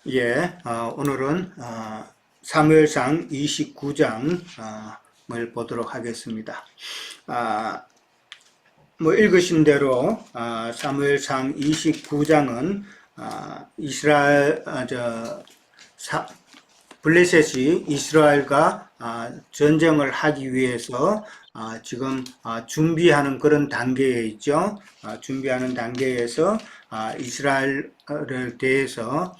예, 오늘은 사무엘상 29장을 보도록 하겠습니다. 읽으신 대로 사무엘상 29장은 이스라엘 블레셋이 이스라엘과 전쟁을 하기 위해서 지금 준비하는 그런 단계에 있죠. 준비하는 단계에서 이스라엘에 대해서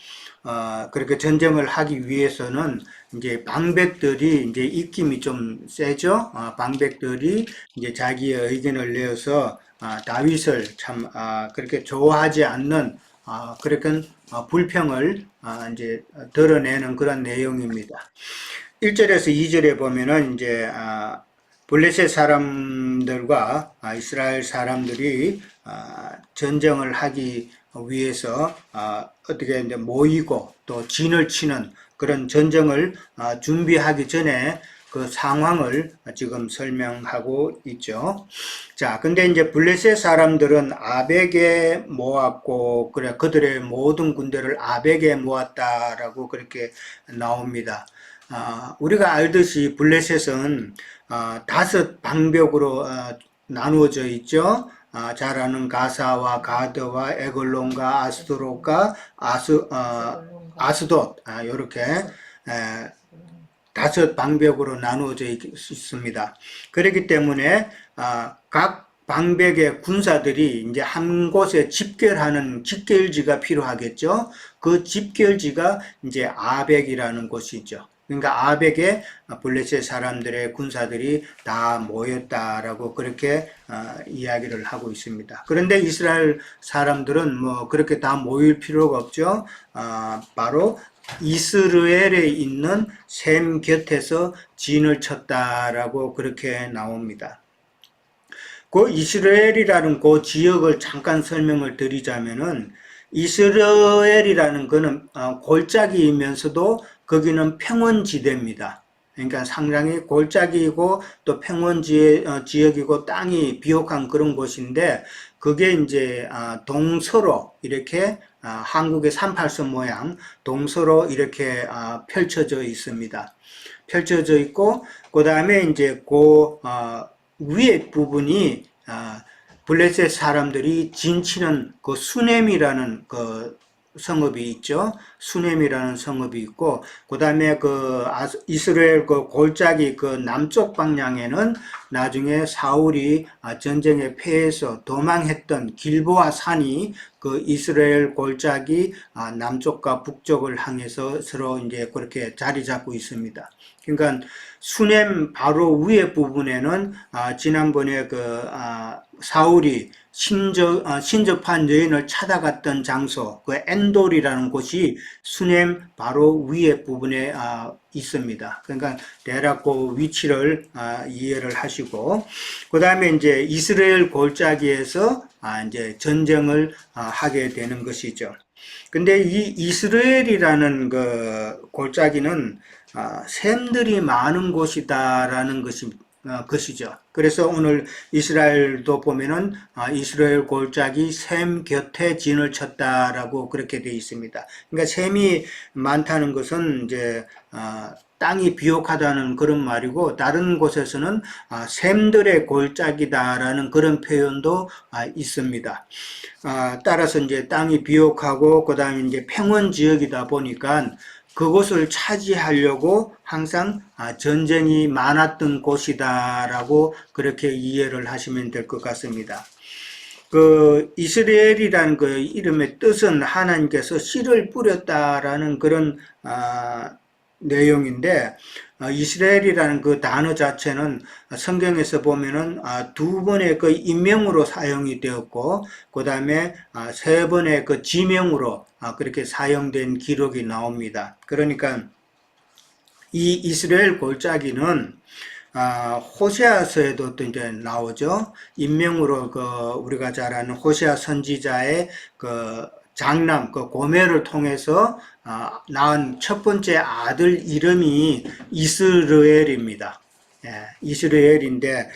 그렇게 전쟁을 하기 위해서는 이제 방백들이 이제 입김이 좀 세죠. 방백들이 이제 자기의 의견을 내어서 다윗을 참 그렇게 좋아하지 않는 그렇게 불평을 이제 드러내는 그런 내용입니다. 1절에서 2절에 보면은 이제 블레셋 사람들과 이스라엘 사람들이 전쟁을 하기 위해서 어떻게 이제 모이고 또 진을 치는 그런 전쟁을 준비하기 전에 그 상황을 지금 설명하고 있죠. 자, 근데 이제 블레셋 사람들은 아벡에 모았고, 그래, 그들의 모든 군대를 아벡에 모았다라고 그렇게 나옵니다. 우리가 알듯이 블레셋은 5 방벽으로 나누어져 있죠. 잘 아는 가사와 가드와 에글론과 아스드롯과 아스돗, 이렇게 5 방벽으로 나누어져 있습니다. 그렇기 때문에 각 방백의 군사들이 이제 한 곳에 집결하는 집결지가 필요하겠죠. 그 집결지가 이제 아벡이라는 곳이죠. 그러니까 아벡에 블레셋 사람들의 군사들이 다 모였다라고 그렇게 이야기를 하고 있습니다. 그런데 이스라엘 사람들은 뭐 그렇게 다 모일 필요가 없죠. 바로 이스라엘에 있는 셈 곁에서 진을 쳤다라고 그렇게 나옵니다. 그 이스라엘이라는 그 지역을 잠깐 설명을 드리자면은 이스라엘이라는 거는 골짜기이면서도 거기는 평원지대입니다. 그러니까 상당히 골짜기이고 또 평원지역이고 땅이 비옥한 그런 곳인데 그게 이제 동서로 이렇게 한국의 38선 모양 동서로 이렇게 펼쳐져 있습니다. 펼쳐져 있고 그 다음에 이제 그 위에 부분이 블레셋 사람들이 진치는 그 수넴이라는 그 성읍이 있죠. 수넴이라는 성읍이 있고, 그 다음에 그 이스라엘 그 골짜기 그 남쪽 방향에는 나중에 사울이 전쟁에 패해서 도망했던 길보아 산이 그 이스라엘 골짜기 남쪽과 북쪽을 향해서 서로 이제 그렇게 자리 잡고 있습니다. 그러니까 수넴 바로 위에 부분에는 지난번에 그 사울이 신접한 여인을 찾아갔던 장소, 그 엔돌이라는 곳이 수넴 바로 위에 부분에 있습니다. 그러니까 대략 그 위치를 이해를 하시고, 그 다음에 이제 이스라엘 골짜기에서 이제 전쟁을 하게 되는 것이죠. 근데 이 이스라엘이라는 그 골짜기는 샘들이 많은 곳이다라는 것이죠. 그래서 오늘 이스라엘도 보면은 이스라엘 골짜기 샘 곁에 진을 쳤다라고 그렇게 되어 있습니다. 그러니까 샘이 많다는 것은 이제 땅이 비옥하다는 그런 말이고 다른 곳에서는 샘들의 골짜기다라는 그런 표현도 있습니다. 따라서 이제 땅이 비옥하고 그다음에 이제 평원 지역이다 보니까 그곳을 차지하려고 항상 전쟁이 많았던 곳이다라고 그렇게 이해를 하시면 될 것 같습니다. 그 이스라엘이라는 그 이름의 뜻은 하나님께서 씨를 뿌렸다라는 그런 내용인데 이스라엘이라는 그 단어 자체는 성경에서 보면은 2번의 그 인명으로 사용이 되었고 그 다음에 3번의 그 지명으로 그렇게 사용된 기록이 나옵니다. 그러니까 이 이스라엘 골짜기는 호세아서에도 또 이제 나오죠. 인명으로 그 우리가 잘 아는 호세아 선지자의 그 장남, 그 고멜을 통해서 낳은 첫 번째 아들 이름이 이스라엘입니다. 예, 이스라엘인데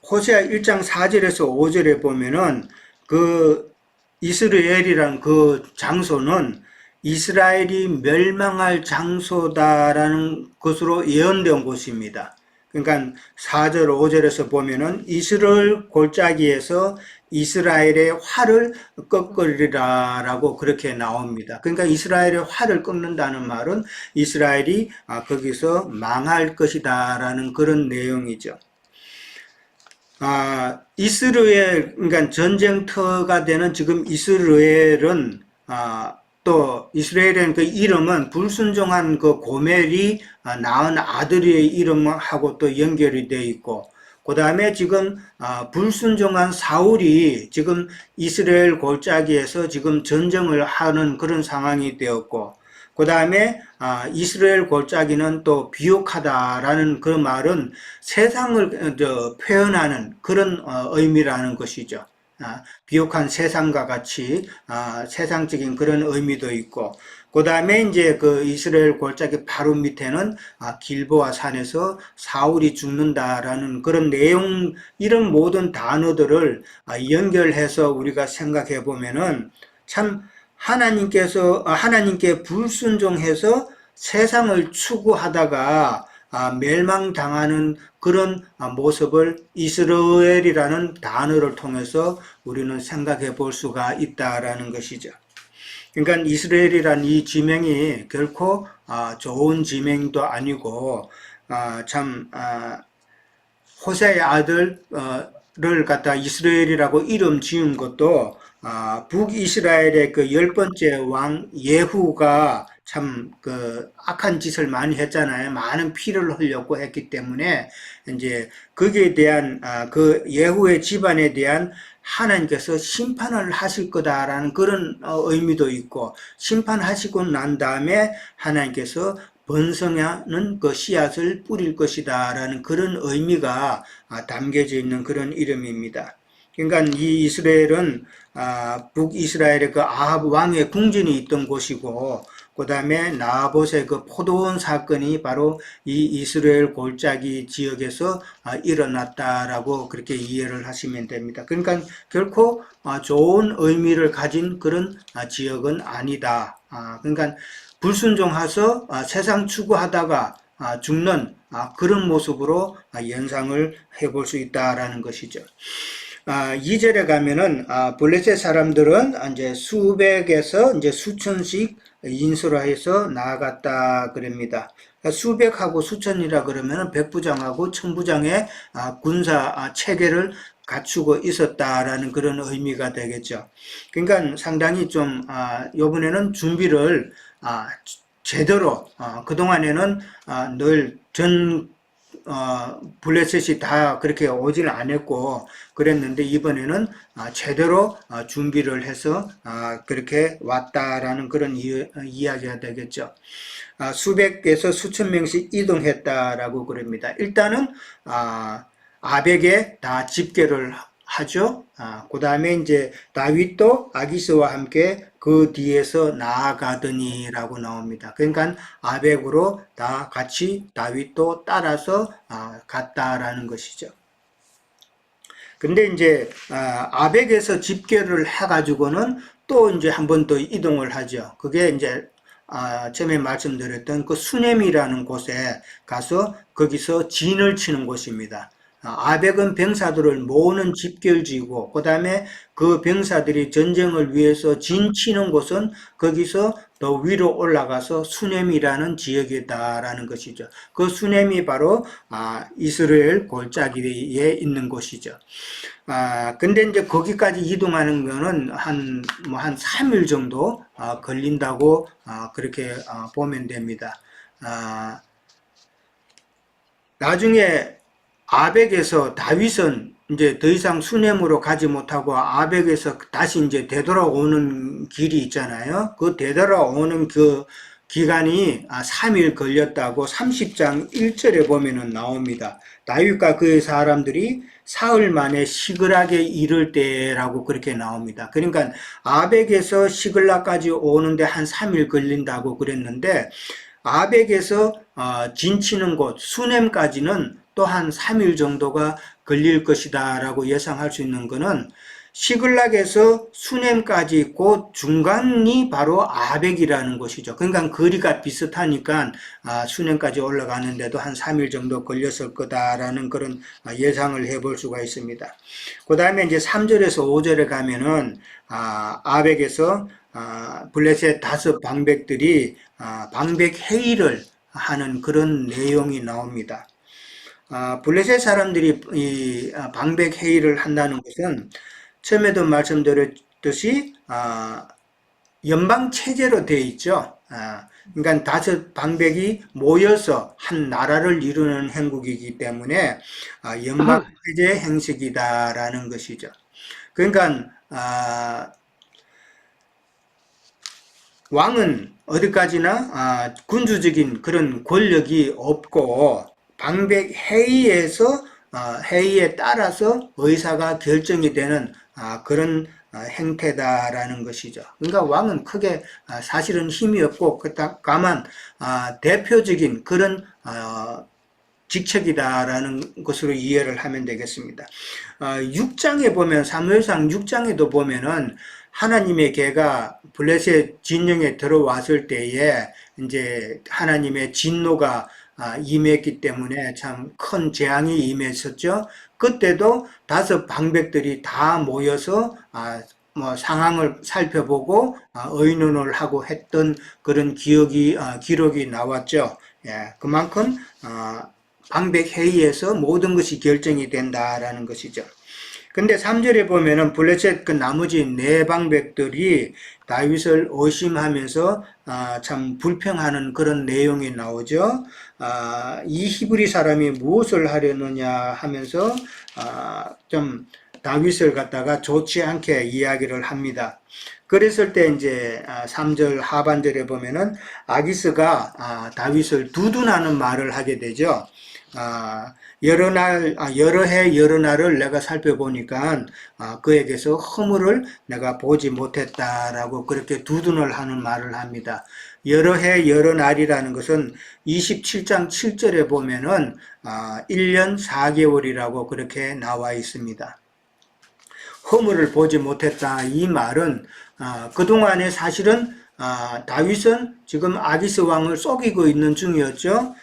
호세아 1장 4절에서 5절에 보면은 그 이스라엘이란 그 장소는 이스라엘이 멸망할 장소다라는 것으로 예언된 곳입니다. 그러니까 4절, 5절에서 보면은 이스라엘 골짜기에서 이스라엘의 활을 꺾으리라라고 그렇게 나옵니다. 그러니까 이스라엘의 활을 꺾는다는 말은 이스라엘이 거기서 망할 것이다라는 그런 내용이죠. 이스라엘, 그러니까 전쟁터가 되는 지금 이스라엘은, 또 이스라엘은 그 이름은 불순종한 그 고멜이 낳은 아들의 이름하고 또 연결이 되어 있고, 그 다음에 지금 불순종한 사울이 지금 이스라엘 골짜기에서 지금 전쟁을 하는 그런 상황이 되었고, 그 다음에 이스라엘 골짜기는 또 비옥하다라는 그 말은 세상을 표현하는 그런 의미라는 것이죠. 비옥한 세상과 같이 세상적인 그런 의미도 있고, 그 다음에 이제 그 이스라엘 골짜기 바로 밑에는 길보아 산에서 사울이 죽는다라는 그런 내용, 이런 모든 단어들을 연결해서 우리가 생각해 보면은 참 하나님께 불순종해서 세상을 추구하다가 멸망당하는 그런 모습을 이스라엘이라는 단어를 통해서 우리는 생각해 볼 수가 있다라는 것이죠. 그러니까 이스라엘이란 이 지명이 결코 좋은 지명도 아니고, 참 호세의 아들을 갖다 이스라엘이라고 이름 지은 것도 북이스라엘의 그 10번째 왕 예후가 참 그 악한 짓을 많이 했잖아요. 많은 피를 흘렸고 했기 때문에 이제 거기에 대한 그 예후의 집안에 대한 하나님께서 심판을 하실 거다라는 그런 의미도 있고, 심판하시고 난 다음에 하나님께서 번성하는 그 씨앗을 뿌릴 것이다라는 그런 의미가 담겨져 있는 그런 이름입니다. 그러니까 이 이스라엘은 북이스라엘의 그 아합 왕의 궁전이 있던 곳이고, 그 다음에 나봇의 그 포도원 사건이 바로 이 이스라엘 골짜기 지역에서 일어났다라고 그렇게 이해를 하시면 됩니다. 그러니까 결코 좋은 의미를 가진 그런 지역은 아니다. 그러니까 불순종해서 세상 추구하다가 죽는 그런 모습으로 연상을 해볼 수 있다라는 것이죠. 2절에 가면은 블레셋 사람들은 이제 수백에서 이제 수천씩 인수로 해서 나아갔다 그럽니다. 수백하고 수천이라 그러면은 백부장하고 천부장의 군사 체계를 갖추고 있었다라는 그런 의미가 되겠죠. 그러니까 상당히 좀 이번에는 준비를 제대로 그동안에는 늘전 블레셋이 다 그렇게 오지는 않았고 그랬는데 이번에는 제대로 준비를 해서 그렇게 왔다라는 그런 이야기가 되겠죠. 수백에서 수천 명씩 이동했다라고 그럽니다. 일단은 아벡에 다 집결을 하죠. 그 다음에 이제 다윗도 아기스와 함께 그 뒤에서 나아가더니라고 나옵니다. 그러니까 아벡으로 다 같이 다윗도 따라서 갔다라는 것이죠. 근데 이제 아벡에서 집결을 해가지고는 또 이제 한 번 더 이동을 하죠. 그게 이제 처음에 말씀드렸던 그 수넴이라는 곳에 가서 거기서 진을 치는 곳입니다. 아벡은 병사들을 모으는 집결지고, 그 다음에 그 병사들이 전쟁을 위해서 진치는 곳은 거기서 더 위로 올라가서 수넴이라는 지역이다라는 것이죠. 그 수넴이 바로 이스라엘 골짜기에 있는 곳이죠. 근데 이제 거기까지 이동하는 거는 한 3일 정도 걸린다고 그렇게 보면 됩니다. 나중에 아벡에서 다윗은 이제 더 이상 수넴으로 가지 못하고 아벡에서 다시 이제 되돌아오는 길이 있잖아요. 그 되돌아오는 그 기간이 3일 걸렸다고 30장 1절에 보면은 나옵니다. 다윗과 그의 사람들이 사흘 만에 시글락에 이를 때라고 그렇게 나옵니다. 그러니까 아벡에서 시글락까지 오는데 한 3일 걸린다고 그랬는데, 아벡에서 진치는 곳 수넴까지는 또 한 3일 정도가 걸릴 것이다 라고 예상할 수 있는 것은 시글락에서 수넴까지 그 중간이 바로 아벡이라는 곳이죠. 그러니까 거리가 비슷하니까 수넴까지 올라가는데도 한 3일 정도 걸렸을 거다라는 그런 예상을 해볼 수가 있습니다. 그 다음에 이제 3절에서 5절에 가면은 아벡에서 블레셋 5 방백들이 방백 회의를 하는 그런 내용이 나옵니다. 블레셋 사람들이 이 방백 회의를 한다는 것은 처음에도 말씀드렸듯이 연방 체제로 되어 있죠. 그러니까 5 방백이 모여서 한 나라를 이루는 행국이기 때문에 연방 체제 행식이다라는 것이죠. 그러니까 왕은 어디까지나 군주적인 그런 권력이 없고 방백 회의에서 회의에 따라서 의사가 결정이 되는 그런 행태다라는 것이죠. 그러니까 왕은 크게 사실은 힘이 없고 다만 대표적인 그런 직책이다라는 것으로 이해를 하면 되겠습니다. 6장에 보면 사무엘상 6장에도 보면은 하나님의 개가 블레셋 진영에 들어왔을 때에 이제 하나님의 진노가 임했기 때문에 참 큰 재앙이 임했었죠. 그때도 5 방백들이 다 모여서 뭐 상황을 살펴보고 의논을 하고 했던 그런 기록이 나왔죠. 예, 그만큼 방백 회의에서 모든 것이 결정이 된다라는 것이죠. 근데 3절에 보면은 블레셋 그 나머지 4 방백들이 다윗을 의심하면서 참 불평하는 그런 내용이 나오죠. 이 히브리 사람이 무엇을 하려느냐 하면서 좀 다윗을 갖다가 좋지 않게 이야기를 합니다. 그랬을 때 이제 3절 하반절에 보면은 아기스가 다윗을 두둔하는 말을 하게 되죠. 여러 해 여러 날을 내가 살펴보니까 그에게서 허물을 내가 보지 못했다라고 그렇게 두둔을 하는 말을 합니다. 여러 해 여러 날이라는 것은 27장 7절에 보면은 1년 4개월이라고 그렇게 나와 있습니다. 허물을 보지 못했다 이 말은 그동안에 사실은 다윗은 지금 아기스 왕을 속이고 있는 중이었죠.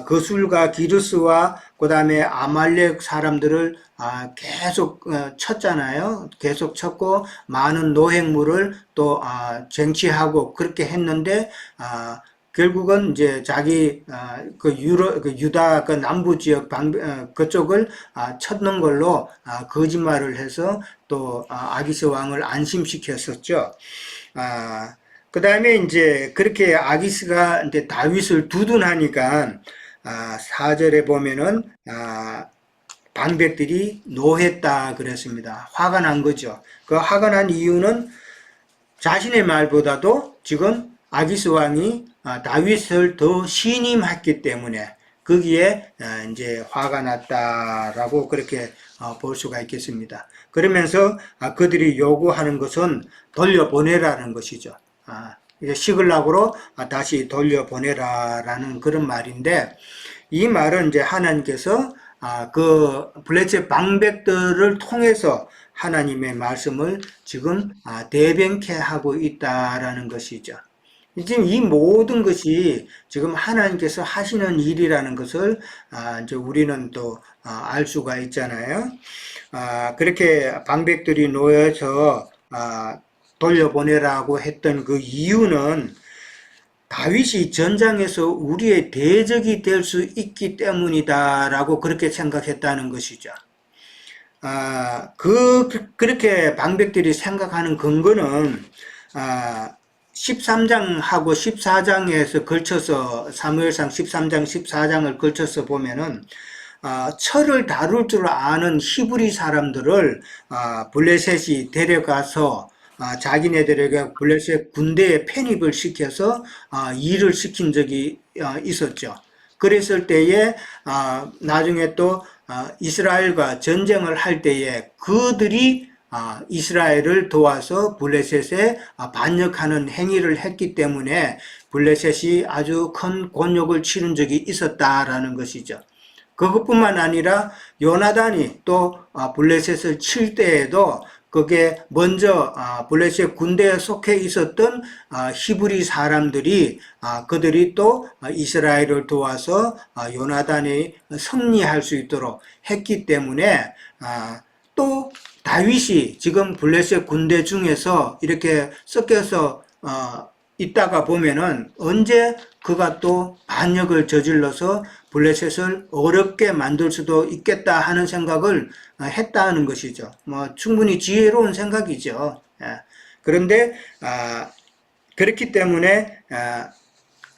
거술과 기르스와 그 다음에 아말렉 사람들을 계속 쳤잖아요. 계속 쳤고 많은 노획물을 또 쟁취하고 그렇게 했는데 결국은 이제 자기 그 유다 그 남부 지역 그쪽을 쳤는 걸로 거짓말을 해서 또 아기스 왕을 안심시켰었죠. 그 다음에 이제 그렇게 아기스가 이제 다윗을 두둔하니까 4절에 보면은 방백들이 노했다 그랬습니다. 화가 난 거죠. 그 화가 난 이유는 자신의 말보다도 지금 아기스 왕이 다윗을 더 신임했기 때문에 거기에 이제 화가 났다라고 그렇게 볼 수가 있겠습니다. 그러면서 그들이 요구하는 것은 돌려보내라는 것이죠. 이제 시글락으로 다시 돌려보내라라는 그런 말인데 이 말은 이제 하나님께서 그 블레셋 방백들을 통해서 하나님의 말씀을 지금 대변케 하고 있다라는 것이죠. 지금 이 모든 것이 지금 하나님께서 하시는 일이라는 것을 이제 우리는 또 알 수가 있잖아요. 그렇게 방백들이 놓여서 돌려보내라고 했던 그 이유는 다윗이 전장에서 우리의 대적이 될 수 있기 때문이다라고 그렇게 생각했다는 것이죠. 그렇게 방백들이 생각하는 근거는 13장하고 14장에서 걸쳐서 사무엘상 13장 14장을 걸쳐서 보면은 철을 다룰 줄 아는 히브리 사람들을 블레셋이 데려가서 자기네들에게 블레셋 군대에 편입을 시켜서 일을 시킨 적이 있었죠. 그랬을 때에 나중에 또 이스라엘과 전쟁을 할 때에 그들이 이스라엘을 도와서 블레셋에 반역하는 행위를 했기 때문에 블레셋이 아주 큰 곤욕을 치른 적이 있었다라는 것이죠. 그것뿐만 아니라 요나단이 또 블레셋을 칠 때에도 그게 먼저 블레셋 군대에 속해 있었던 히브리 사람들이 그들이 또 이스라엘을 도와서 요나단이 승리할 수 있도록 했기 때문에 또 다윗이 지금 블레셋 군대 중에서 이렇게 섞여서 있다가 보면은 언제 그가 또 반역을 저질러서 블레셋을 어렵게 만들 수도 있겠다 하는 생각을 했다는 것이죠. 뭐 충분히 지혜로운 생각이죠. 그런데 그렇기 때문에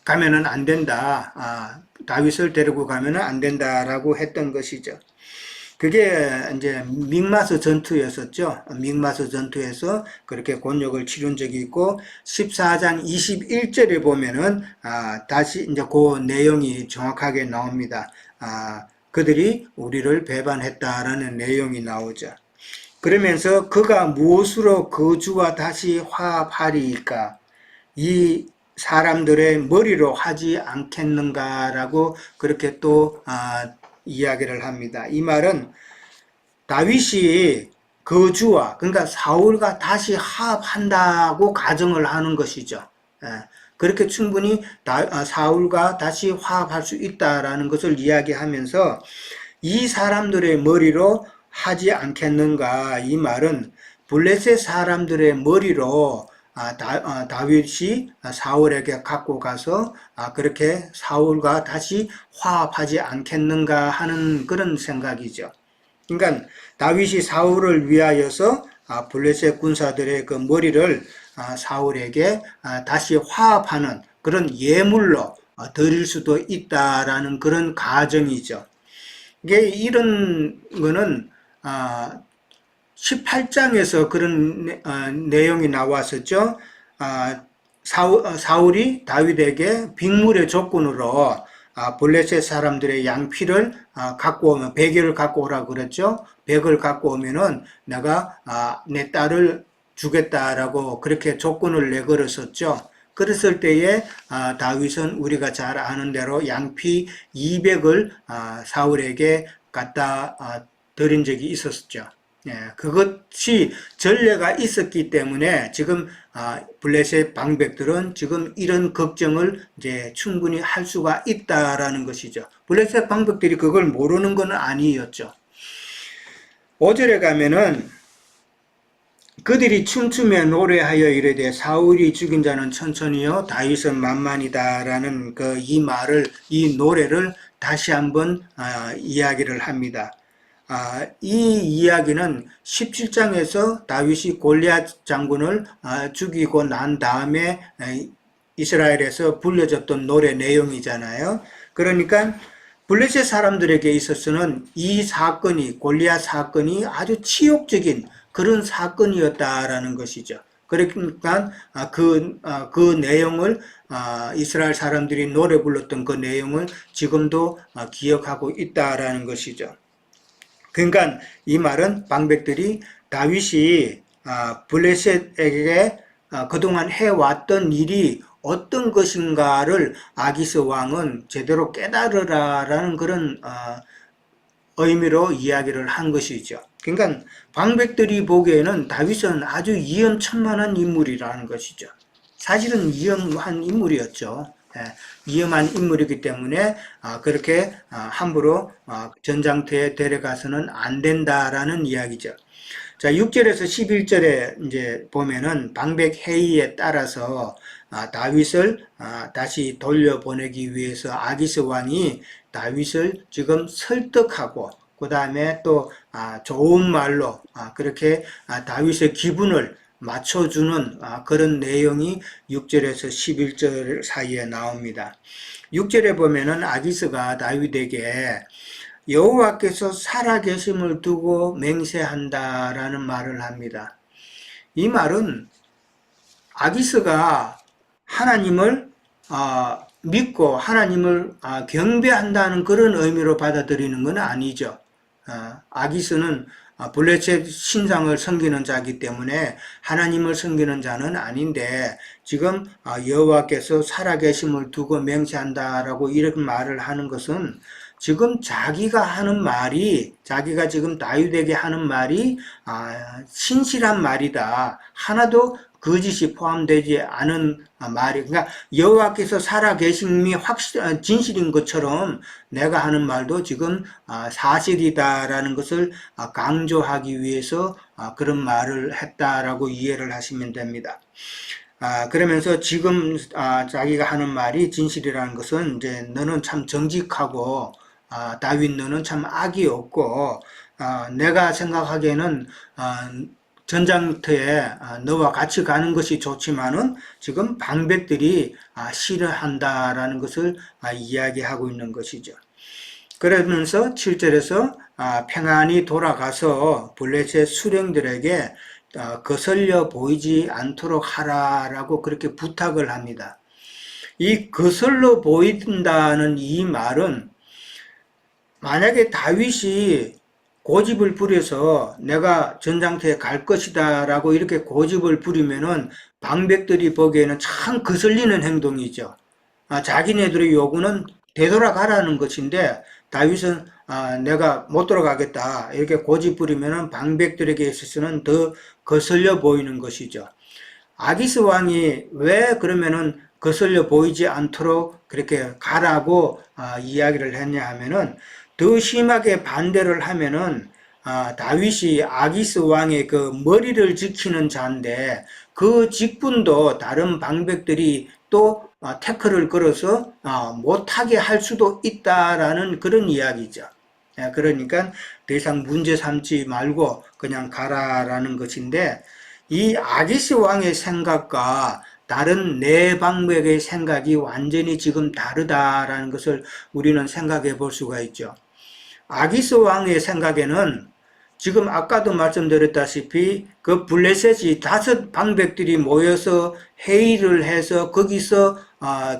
가면은 안 된다. 다윗을 데리고 가면은 안 된다라고 했던 것이죠. 그게 이제 믹마스 전투였었죠. 믹마스 전투에서 그렇게 곤욕을 치른 적이 있고 14장 21절에 보면은 다시 이제 그 내용이 정확하게 나옵니다. 그들이 우리를 배반했다라는 내용이 나오죠. 그러면서 그가 무엇으로 그 주와 다시 화합하리이까? 이 사람들의 머리로 하지 않겠는가라고 그렇게 또 이야기를 합니다. 이 말은 다윗이 그 주와 그러니까 사울과 다시 화합한다고 가정을 하는 것이죠. 그렇게 충분히 사울과 다시 화합할 수 있다라는 것을 이야기하면서 이 사람들의 머리로 하지 않겠는가, 이 말은 블레셋 사람들의 머리로 다윗이 사울에게 갖고 가서 그렇게 사울과 다시 화합하지 않겠는가 하는 그런 생각이죠. 그러니까 다윗이 사울을 위하여서 블레셋 군사들의 그 머리를 사울에게 다시 화합하는 그런 예물로 드릴 수도 있다라는 그런 가정이죠. 이게 이런 거는 18장에서 그런 내용이 나왔었죠. 사울이 다윗에게 빅물의 조건으로 블레셋 사람들의 양피를 갖고 오면 100여를 갖고 오라고 그랬죠. 100을 갖고 오면은 내가 내 딸을 주겠다라고 그렇게 조건을 내걸었었죠. 그랬을 때에 다윗은 우리가 잘 아는 대로 양피 200을 사울에게 갖다 드린 적이 있었죠. 그것이 전례가 있었기 때문에 지금 블레셋 방백들은 지금 이런 걱정을 이제 충분히 할 수가 있다라는 것이죠. 블레셋 방백들이 그걸 모르는 건 아니었죠. 5절에 가면은 그들이 춤추며 노래하여 이르되 사울이 죽인 자는 천천히요 다윗은 만만이다라는 이 말을, 이 노래를 다시 한번 이야기를 합니다. 이 이야기는 17장에서 다윗이 골리앗 장군을 죽이고 난 다음에 이스라엘에서 불려졌던 노래 내용이잖아요. 그러니까 블레셋 사람들에게 있어서는 이 사건이, 골리앗 사건이 아주 치욕적인 그런 사건이었다라는 것이죠. 그러니까 그 내용을 이스라엘 사람들이 노래 불렀던 그 내용을 지금도 기억하고 있다라는 것이죠. 그러니까 이 말은 방백들이 다윗이 블레셋에게 그동안 해왔던 일이 어떤 것인가를 아기스 왕은 제대로 깨달으라라는 그런 의미로 이야기를 한 것이죠. 그러니까 방백들이 보기에는 다윗은 아주 위험천만한 인물이라는 것이죠. 사실은 위험한 인물이었죠. 위험한 인물이기 때문에 그렇게 함부로 전장터에 데려가서는 안 된다라는 이야기죠. 자, 6절에서 11절에 이제 보면은 방백 회의에 따라서 다윗을 다시 돌려보내기 위해서 아기스 왕이 다윗을 지금 설득하고 그 다음에 또 좋은 말로 그렇게 다윗의 기분을 맞춰주는 그런 내용이 6절에서 11절 사이에 나옵니다. 6절에 보면은 아기스가 다윗에게 여호와께서 살아계심을 두고 맹세한다라는 말을 합니다. 이 말은 아기스가 하나님을 믿고 하나님을 경배한다는 그런 의미로 받아들이는 건 아니죠. 아기스는 블레셋 신상을 섬기는 자이기 때문에 하나님을 섬기는 자는 아닌데 지금 여호와께서 살아계심을 두고 맹세한다라고 이렇게 말을 하는 것은 지금 자기가 하는 말이, 자기가 지금 다윗에게 하는 말이 신실한 말이다. 하나도 거짓이 포함되지 않은 말이, 그러니까 여호와께서 살아계심이 진실인 것처럼 내가 하는 말도 지금 사실이다라는 것을 강조하기 위해서 그런 말을 했다라고 이해를 하시면 됩니다. 그러면서 지금 자기가 하는 말이 진실이라는 것은 이제 너는 참 정직하고 다윗 너는 참 악이 없고 내가 생각하기에는 전장터에 너와 같이 가는 것이 좋지만은 지금 방백들이 싫어한다라는 것을 이야기하고 있는 것이죠. 그러면서 7절에서 평안히 돌아가서 블레셋 수령들에게 거슬려 보이지 않도록 하라라고 그렇게 부탁을 합니다. 이 거슬러 보인다는 이 말은 만약에 다윗이 고집을 부려서 내가 전장터에 갈 것이다 라고 이렇게 고집을 부리면은 방백들이 보기에는 참 거슬리는 행동이죠. 자기네들의 요구는 되돌아가라는 것인데 다윗은 내가 못 돌아가겠다 이렇게 고집 부리면은 방백들에게 있어서는 더 거슬려 보이는 것이죠. 아기스 왕이 왜 그러면은 거슬려 보이지 않도록 그렇게 가라고 이야기를 했냐 하면은 더 심하게 반대를 하면은 다윗이 아기스 왕의 그 머리를 지키는 자인데 그 직분도 다른 방백들이 또 태클을 걸어서 못하게 할 수도 있다라는 그런 이야기죠. 그러니까 더 이상 문제 삼지 말고 그냥 가라라는 것인데 이 아기스 왕의 생각과 다른 네 방백의 생각이 완전히 지금 다르다라는 것을 우리는 생각해 볼 수가 있죠. 아기스 왕의 생각에는 지금 아까도 말씀드렸다시피 그 블레셋이 5 방백들이 모여서 회의를 해서 거기서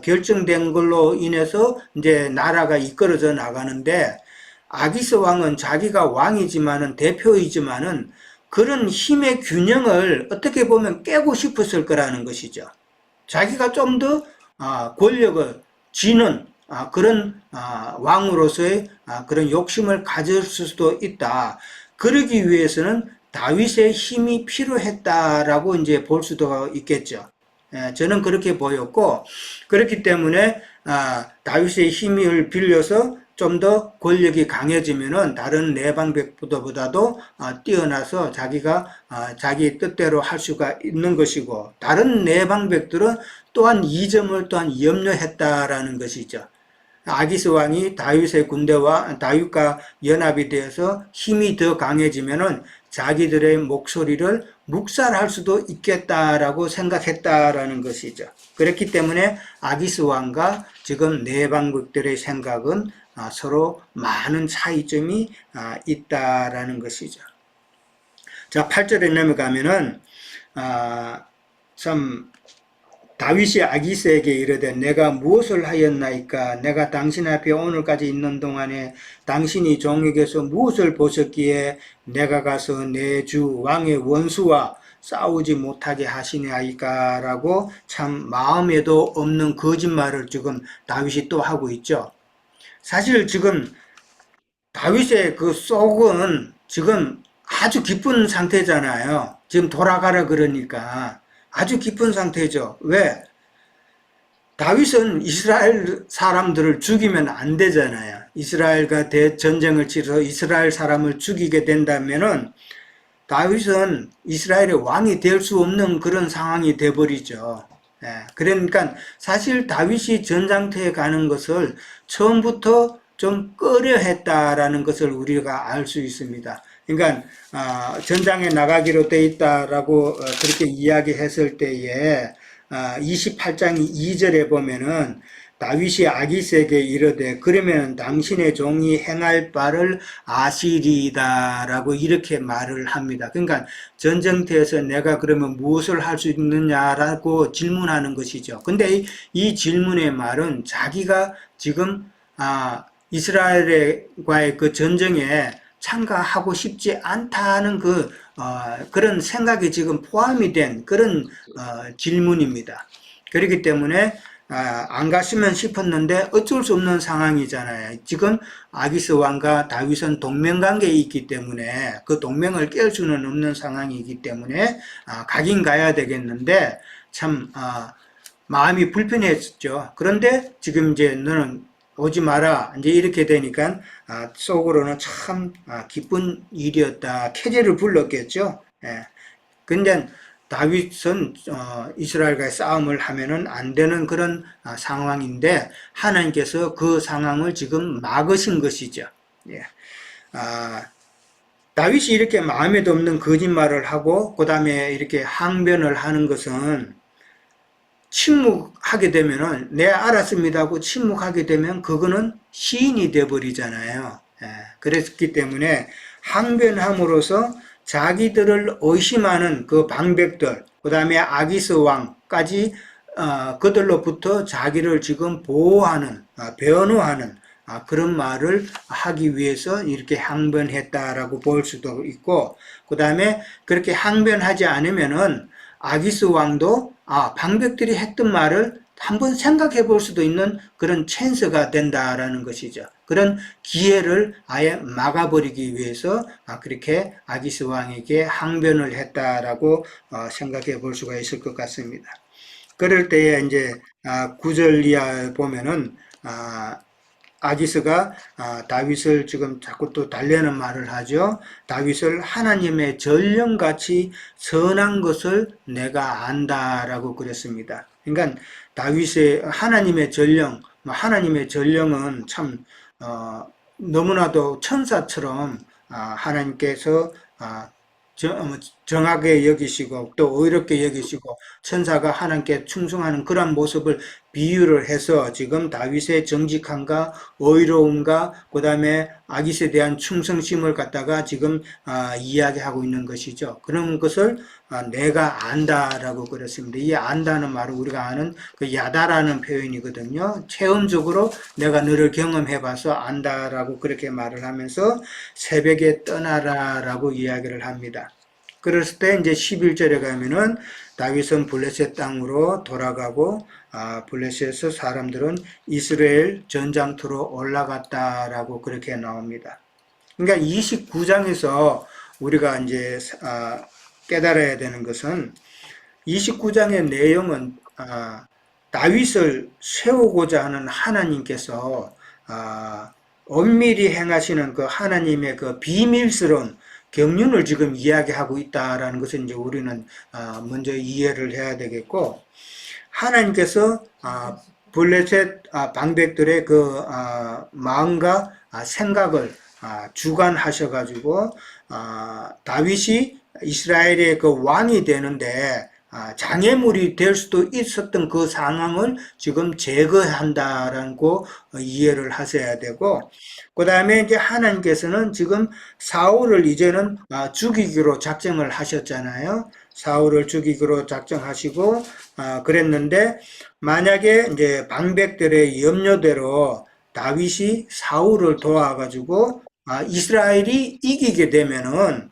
결정된 걸로 인해서 이제 나라가 이끌어져 나가는데 아기스 왕은 자기가 왕이지만은 대표이지만은 그런 힘의 균형을 어떻게 보면 깨고 싶었을 거라는 것이죠. 자기가 좀 더 권력을 쥐는 그런 왕으로서의 그런 욕심을 가질 수도 있다. 그러기 위해서는 다윗의 힘이 필요했다라고 이제 볼 수도 있겠죠. 저는 그렇게 보였고 그렇기 때문에 다윗의 힘을 빌려서 좀 더 권력이 강해지면은 다른 내방백보다도 뛰어나서 자기가 자기 뜻대로 할 수가 있는 것이고 다른 내방백들은 또한 이 점을 또한 염려했다라는 것이죠. 아기스 왕이 다윗의 군대와 다윗과 연합이 되어서 힘이 더 강해지면은 자기들의 목소리를 묵살할 수도 있겠다라고 생각했다라는 것이죠. 그렇기 때문에 아기스 왕과 지금 내방백들의 생각은 서로 많은 차이점이 있다라는 것이죠. 자, 8절에 넘어가면은 참 다윗이 아기스에게 이르되 내가 무엇을 하였나이까 내가 당신 앞에 오늘까지 있는 동안에 당신이 종에게서 무엇을 보셨기에 내가 가서 내 주 왕의 원수와 싸우지 못하게 하시나이까 라고 참 마음에도 없는 거짓말을 지금 다윗이 또 하고 있죠. 사실 지금 다윗의 그 속은 지금 아주 기쁜 상태잖아요. 지금 돌아가라 그러니까 아주 기쁜 상태죠. 왜? 다윗은 이스라엘 사람들을 죽이면 안 되잖아요. 이스라엘과 전쟁을 치러서 이스라엘 사람을 죽이게 된다면은 다윗은 이스라엘의 왕이 될 수 없는 그런 상황이 돼버리죠. 그러니까 사실 다윗이 전장터에 가는 것을 처음부터 좀 꺼려했다라는 것을 우리가 알 수 있습니다. 그러니까 전장에 나가기로 돼 있다라고 그렇게 이야기했을 때에 28장 2절에 보면은 다윗이 아기스에게 이르되 그러면 당신의 종이 행할 바를 아시리이다라고 이렇게 말을 합니다. 그러니까 전쟁터에서 내가 그러면 무엇을 할 수 있느냐라고 질문하는 것이죠. 근데 이 질문의 말은 자기가 지금 이스라엘과의 그 전쟁에 참가하고 싶지 않다는 그런 생각이 지금 포함이 된 그런 질문입니다. 그렇기 때문에 안 갔으면 싶었는데 어쩔 수 없는 상황이잖아요. 지금 아기스 왕과 다윗은 동맹관계에 있기 때문에 그 동맹을 깰 수는 없는 상황이기 때문에 가긴 가야 되겠는데 참 마음이 불편했었죠. 그런데 지금 이제 너는 오지 마라 이제 이렇게 되니까 속으로는 참 기쁜 일이었다. 쾌재를 불렀겠죠. 예. 근데 다윗은 이스라엘과의 싸움을 하면은 안 되는 그런 상황인데 하나님께서 그 상황을 지금 막으신 것이죠. 예. 아, 다윗이 이렇게 마음에도 없는 거짓말을 하고 그 다음에 이렇게 항변을 하는 것은 침묵하게 되면은 네 알았습니다 하고 침묵하게 되면 그거는 시인이 돼버리잖아요. 예, 그랬기 때문에 항변함으로써 자기들을 의심하는 그 방백들, 그 다음에 아기스 왕까지 그들로부터 자기를 지금 보호하는, 변호하는 그런 말을 하기 위해서 이렇게 항변했다라고 볼 수도 있고, 그 다음에 그렇게 항변하지 않으면은 아기스 왕도 방백들이 했던 말을 한번 생각해 볼 수도 있는 그런 찬스가 된다라는 것이죠. 그런 기회를 아예 막아버리기 위해서 그렇게 아기스 왕에게 항변을 했다라고 생각해 볼 수가 있을 것 같습니다. 그럴 때에 이제 9절 이하 보면은 아기스가 다윗을 지금 자꾸 또 달래는 말을 하죠. 다윗을 하나님의 전령같이 선한 것을 내가 안다라고 그랬습니다. 그러니까 다윗의 하나님의 전령, 하나님의 전령은 참 너무나도 천사처럼 하나님께서 정하게 여기시고 또 의롭게 여기시고 천사가 하나님께 충성하는 그런 모습을 비유를 해서 지금 다윗의 정직함과 의로움과 그 다음에 아깃에 대한 충성심을 갖다가 지금 이야기하고 있는 것이죠. 그런 것을 내가 안다라고 그랬습니다. 이 안다는 말은 우리가 아는 그 야다라는 표현이거든요. 체험적으로 내가 너를 경험해봐서 안다라고 그렇게 말을 하면서 새벽에 떠나라라고 이야기를 합니다. 그랬을 때 이제 11절에 가면은 다윗은 블레셋 땅으로 돌아가고 블레셋 사람들은 이스라엘 전장터로 올라갔다라고 그렇게 나옵니다. 그러니까 29장에서 우리가 이제 깨달아야 되는 것은 29장의 내용은 다윗을 세우고자 하는 하나님께서 엄밀히 행하시는 그 하나님의 그 비밀스러운 경륜을 지금 이야기하고 있다라는 것을 이제 우리는 먼저 이해를 해야 되겠고, 하나님께서 블레셋 방백들의 그 마음과 생각을 주관하셔가지고 다윗이 이스라엘의 그 왕이 되는데 장애물이 될 수도 있었던 그 상황을 지금 제거한다라고 이해를 하셔야 되고, 그 다음에 이제 하나님께서는 지금 사울을 이제는 죽이기로 작정을 하셨잖아요. 사울을 죽이기로 작정하시고 그랬는데 만약에 이제 방백들의 염려대로 다윗이 사울을 도와가지고 이스라엘이 이기게 되면은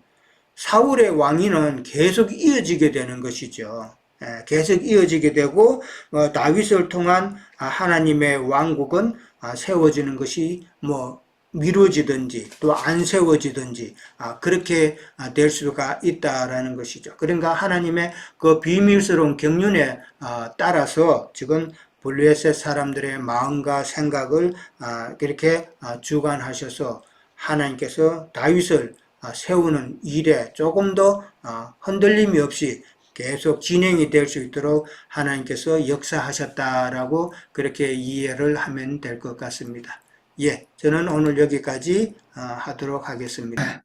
사울의 왕위는 계속 이어지게 되는 것이죠. 계속 이어지게 되고 다윗을 통한 하나님의 왕국은 세워지는 것이 뭐 미뤄지든지 또 안 세워지든지 그렇게 될 수가 있다라는 것이죠. 그러니까 하나님의 그 비밀스러운 경륜에 따라서 지금 블레셋 사람들의 마음과 생각을 그렇게 주관하셔서 하나님께서 다윗을 세우는 일에 조금 더 흔들림이 없이 계속 진행이 될 수 있도록 하나님께서 역사하셨다라고 그렇게 이해를 하면 될 것 같습니다. 예, 저는 오늘 여기까지 하도록 하겠습니다.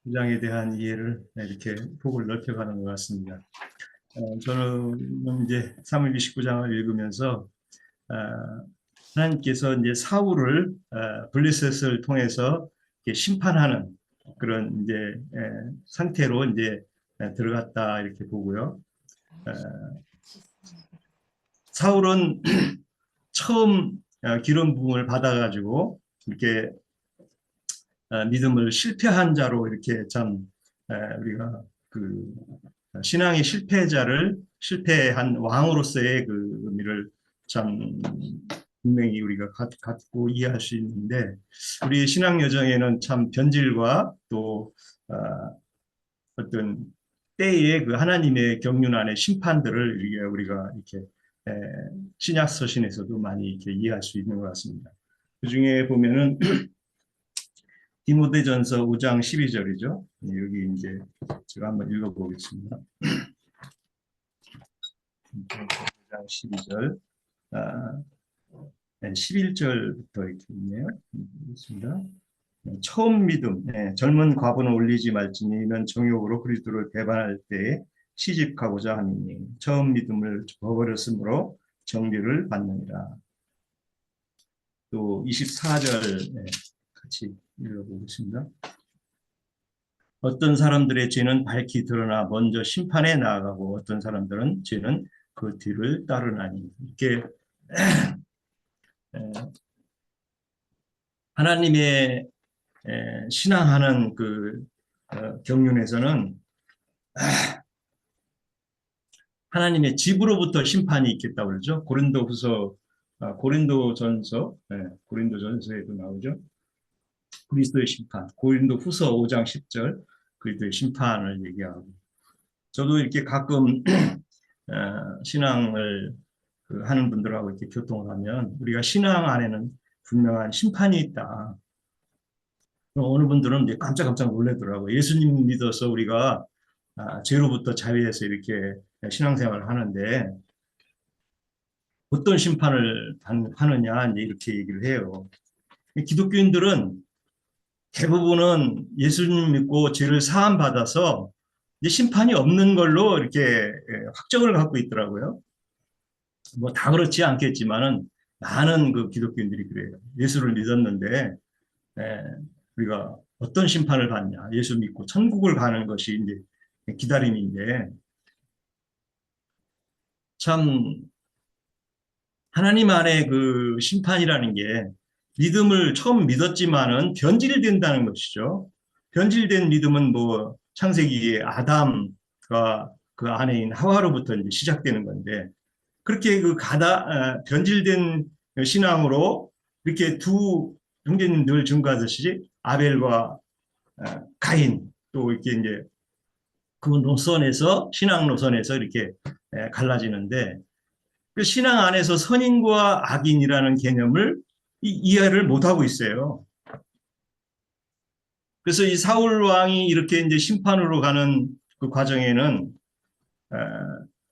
29장에 대한 이해를 이렇게 폭을 넓혀가는 것 같습니다. 저는 이제 사무엘 29장을 읽으면서 하나님께서 이제 사울을 블레셋을 통해서 심판하는 그런 이제 상태로 이제 들어갔다 이렇게 보고요. 사울은 처음 기름 부음을 받아가지고 이렇게 믿음을 실패한 자로 이렇게 참 우리가 그 신앙의 실패자를 실패한 왕으로서의 그 의미를 참 분명히 우리가 갖고 이해할 수 있는데, 우리 신앙 여정에는 참 변질과 또 어떤 때의 그 하나님의 경륜 안에 심판들을 우리가 이렇게 신약 서신에서도 많이 이렇게 이해할 수 있는 것 같습니다. 그 중에 보면은 디모데전서 5장 12절이죠. 여기 이제 제가 한번 읽어보겠습니다. 5장 12절, 11절부터 이렇게 있네요. 읽겠습니다. 처음 믿음, 젊은 과부는 올리지 말지니 이는 정욕으로 그리스도를 배반할 때에 시집가고자 함이니 처음 믿음을 저버렸으므로 정죄를 받느니라. 또 24절 같이 읽어보겠습니다. 어떤 사람들의 죄는 밝히 드러나 먼저 심판에 나아가고 어떤 사람들은 죄는 그 뒤를 따르나니. 이렇게 하나님의 신앙하는 그 경륜에서는 하나님의 집으로부터 심판이 있겠다고 그러죠. 고린도전서에도 나오죠. 그리스도의 심판. 고린도후서 5장 10절 그리스도의 심판을 얘기하고. 저도 이렇게 가끔 신앙을 하는 분들하고 이렇게 교통을 하면 우리가 신앙 안에는 분명한 심판이 있다. 어느 분들은 이제 깜짝깜짝 놀라더라고요. 예수님 믿어서 우리가 죄로부터 자유해서 이렇게 신앙생활을 하는데 어떤 심판을 하느냐 이렇게 얘기를 해요. 기독교인들은 대부분은 예수님 믿고 죄를 사함 받아서 이제 심판이 없는 걸로 이렇게 확정을 갖고 있더라고요. 뭐 다 그렇지 않겠지만은 많은 그 기독교인들이 그래요. 예수를 믿었는데 우리가 어떤 심판을 받냐? 예수 믿고 천국을 가는 것이 이제 기다림인데, 참 하나님 안에 그 심판이라는 게 믿음을 처음 믿었지만은 변질된다는 것이죠. 변질된 믿음은 뭐 창세기에 아담과 그 아내인 하와로부터 이제 시작되는 건데, 그렇게 그 변질된 신앙으로 이렇게 두 형제님 늘 증거하듯이 아벨과 가인 또 이렇게 이제 그 노선에서 신앙 노선에서 이렇게 갈라지는데, 그 신앙 안에서 선인과 악인이라는 개념을 이해를 못하고 있어요. 그래서 이 사울 왕이 이렇게 이제 심판으로 가는 그 과정에는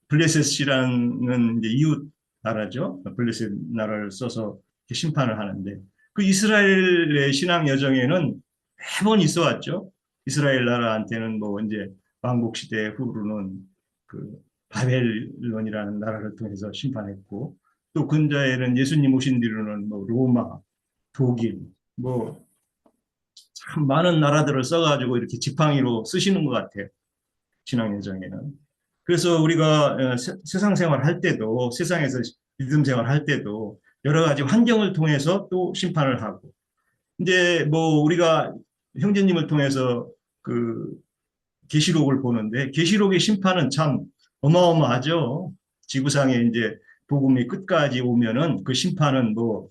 블레셋이라는 이제 이웃 나라죠. 블레셋 나라를 써서 심판을 하는데, 그 이스라엘의 신앙 여정에는 매번 있어 왔죠. 이스라엘 나라한테는 뭐 이제 왕국 시대 후로는 그 바벨론이라는 나라를 통해서 심판했고, 또 근자에는 예수님 오신 뒤로는 뭐 로마, 독일, 뭐 참 많은 나라들을 써가지고 이렇게 지팡이로 쓰시는 것 같아요. 신앙 여정에는. 그래서 우리가 세상 생활할 때도, 세상에서 믿음 생활할 때도 여러 가지 환경을 통해서 또 심판을 하고, 이제 뭐 우리가 형제님을 통해서 그 계시록을 보는데, 계시록의 심판은 참 어마어마하죠. 지구상에 이제 복음이 끝까지 오면은 그 심판은 뭐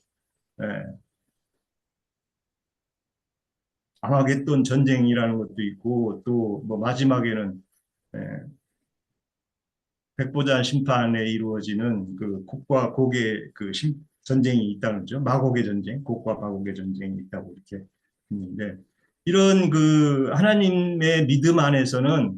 아마겟돈 전쟁이라는 것도 있고, 또 뭐 마지막에는 백보자 심판에 이루어지는 그 곡과 곡의 그 전쟁이 있다는 거죠. 마곡의 전쟁, 곡과 마곡의 전쟁이 있다고 이렇게 있는데, 이런 그 하나님의 믿음 안에서는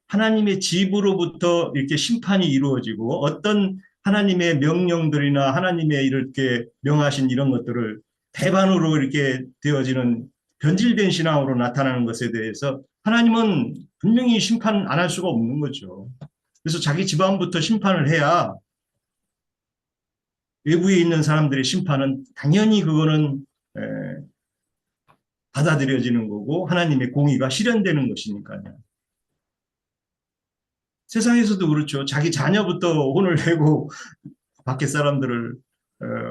하나님의 집으로부터 이렇게 심판이 이루어지고, 어떤 하나님의 명령들이나 하나님의 이렇게 명하신 이런 것들을 배반으로 이렇게 되어지는 변질된 신앙으로 나타나는 것에 대해서 하나님은 분명히 심판 안 할 수가 없는 거죠. 그래서 자기 집안부터 심판을 해야 외부에 있는 사람들의 심판은 당연히 그거는 받아들여지는 거고 하나님의 공의가 실현되는 것이니까요. 세상에서도 그렇죠. 자기 자녀부터 혼을 내고 밖에 사람들을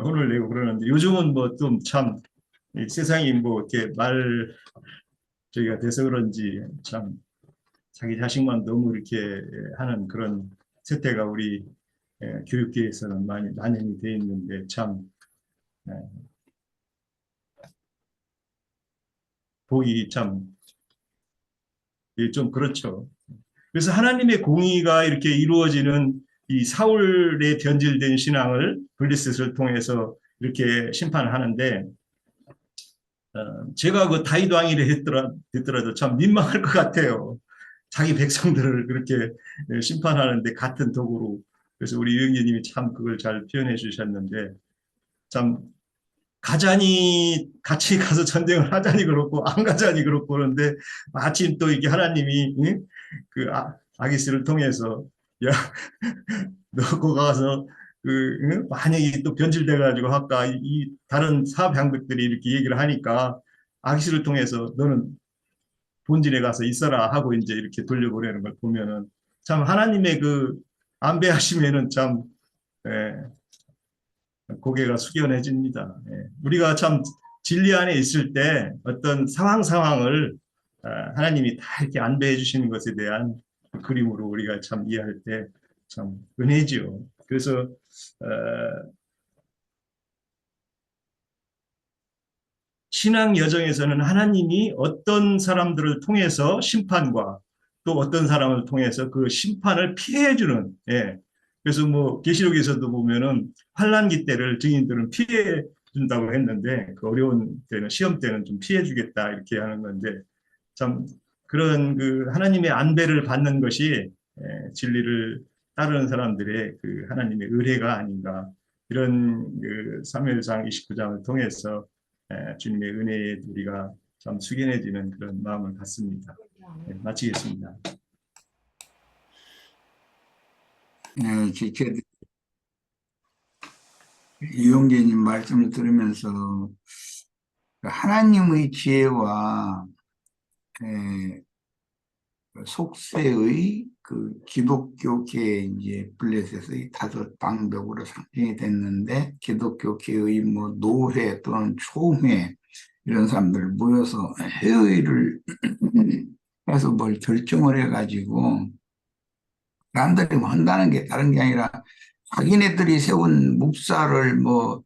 혼을 내고 그러는데, 요즘은 뭐 좀 참 세상이 뭐 이렇게 저희가 돼서 그런지 참 자기 자식만 너무 이렇게 하는 그런 세태가 우리 교육계에서는 많이 만연이 돼 있는데 참 예, 보기 참 좀 그렇죠. 그래서 하나님의 공의가 이렇게 이루어지는 이 사울의 변질된 신앙을 블레셋을 통해서 이렇게 심판을 하는데 제가 그 다윗 왕이 됐더라도 참 민망할 것 같아요. 자기 백성들을 그렇게 심판하는데 같은 도구로. 그래서 우리 유영재님이 참 그걸 잘 표현해 주셨는데 참 가자니 같이 가서 전쟁을 하자니 그렇고 안 가자니 그렇고 그런데 마침 또 이게 하나님이 그 아기스를 통해서 야 너 거 가서 만약에 또 변질돼 가지고 아까 이 다른 사병들이 이렇게 얘기를 하니까 아기스를 통해서 너는 본진에 가서 있어라 하고 이제 이렇게 돌려보내는 걸 보면은 참 하나님의 그 안배하심에는 참 예, 고개가 숙연해집니다. 예. 우리가 참 진리 안에 있을 때 어떤 상황을 하나님이 다 이렇게 안배해 주시는 것에 대한 그림으로 우리가 참 이해할 때 참 은혜지요. 그래서 신앙 여정에서는 하나님이 어떤 사람들을 통해서 심판과 또 어떤 사람을 통해서 그 심판을 피해 주는 예. 그래서 뭐 계시록에서도 보면은 환난기 때를 증인들은 피해 준다고 했는데 그 어려운 때는 시험 때는 좀 피해 주겠다 이렇게 하는 건데 참 그런 그 하나님의 안배를 받는 것이 진리를 따르는 사람들의 그 하나님의 의뢰가 아닌가 이런 그 사무엘상 29장을 통해서 주님의 은혜에 우리가 참 숙연해지는 그런 마음을 갖습니다. 네, 마치겠습니다. 네, 제 이용재님 말씀을 들으면서 하나님의 지혜와 속세의 그 기독교계 이제 블레셋의 다섯 방벽으로 상징이 됐는데 기독교계의 뭐 노회 또는 총회 이런 사람들 모여서 회의를 해서 뭘 결정을 해가지고 사람들이 뭐 한다는 게 다른 게 아니라 자기네들이 세운 묵사를 뭐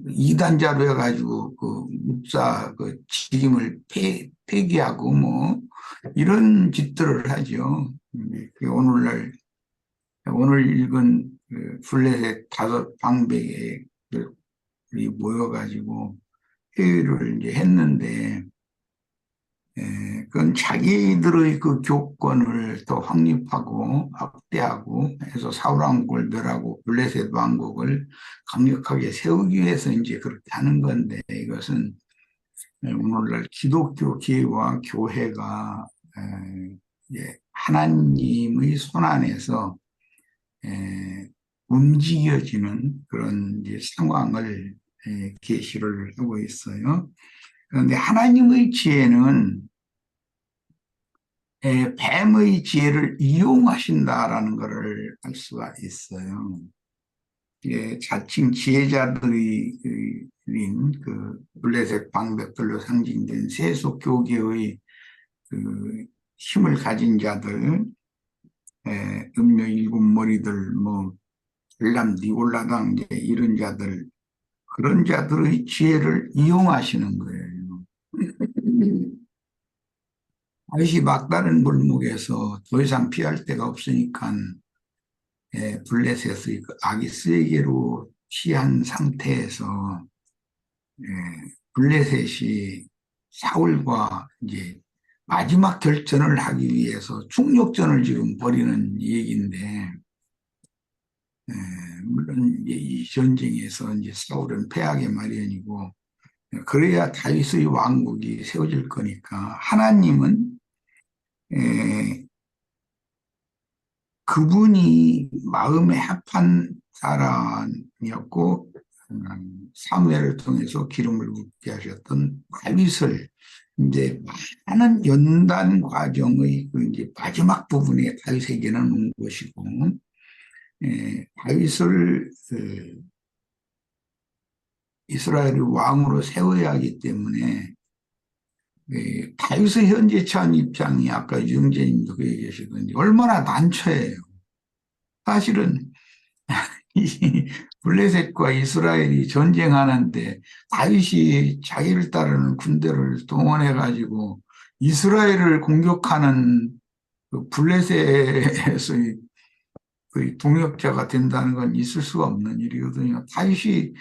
이단자로 해가지고 그 묵사 그 직임을 폐기하고 뭐 이런 짓들을 하죠. 오늘날 오늘 읽은 그 블레셋 다섯 방백이 모여가지고 회의를 이제 했는데 그건 자기들의 그 교권을 더 확립하고 확대하고 해서 사울 왕국을 멸하고 블레셋 왕국을 강력하게 세우기 위해서 이제 그렇게 하는 건데 이것은 오늘날 기독교 계와 교회가 하나님의 손안에서 움직여지는 그런 이제 상황을 계시를 하고 있어요. 그런데 하나님의 지혜는 뱀의 지혜를 이용하신다라는 것을 알 수가 있어요. 자칭 지혜자들인 그 블레셋 방백들로 상징된 세속 교계의 그 힘을 가진 자들, 음료 일곱 머리들, 뭐 전람 니골라당 이런 자들, 그런 자들의 지혜를 이용하시는 거예요. 다윗이 막다른 물목에서 더 이상 피할 데가 없으니까 블레셋의 그 아기스에게로 피한 상태에서 블레셋이 사울과 이제 마지막 결전을 하기 위해서 충력전을 지금 벌이는 얘기인데 물론 이 전쟁에서 이제 사울은 패하게 마련이고 그래야 다윗의 왕국이 세워질 거니까 하나님은 그분이 마음에 합한 사람이었고 사무엘을 통해서 기름을 붓게 하셨던 다윗을 이제 많은 연단 과정의 그 이제 마지막 부분에 다윗에게는 온 것이고 다윗을 이스라엘의 왕으로 세워야 하기 때문에 다윗의 현재 처한 입장이 아까 유영재님도 그 얘기하시더니 얼마나 난처해요. 사실은 이 블레셋과 이스라엘이 전쟁하는데 다윗이 자기를 따르는 군대를 동원해 가지고 이스라엘을 공격하는 그 블레셋의 그 동역자가 된다는 건 있을 수가 없는 일이거든요. 다윗이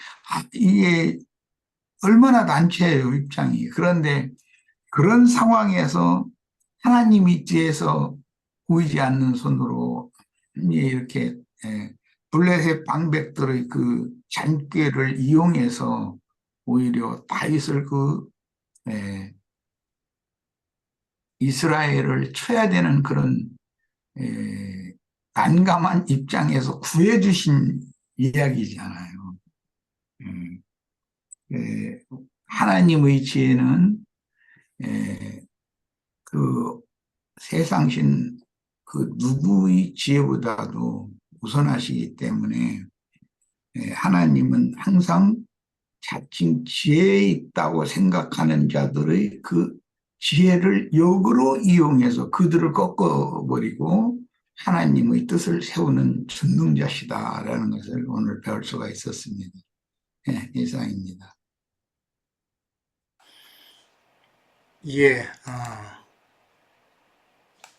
이게 얼마나 난처해요, 입장이. 그런데 그런 상황에서 하나님이 뒤에서 보이지 않는 손으로 이렇게 블레셋 방백들의 그 잔꾀를 이용해서 오히려 다윗을 이스라엘을 쳐야 되는 그런 난감한 입장에서 구해주신 이야기잖아요. 하나님의 지혜는 그 세상신 그 누구의 지혜보다도 우선하시기 때문에 하나님은 항상 자칭 지혜에 있다고 생각하는 자들의 그 지혜를 역으로 이용해서 그들을 꺾어버리고 하나님의 뜻을 세우는 전능자시다라는 것을 오늘 배울 수가 있었습니다. 이상입니다. 예,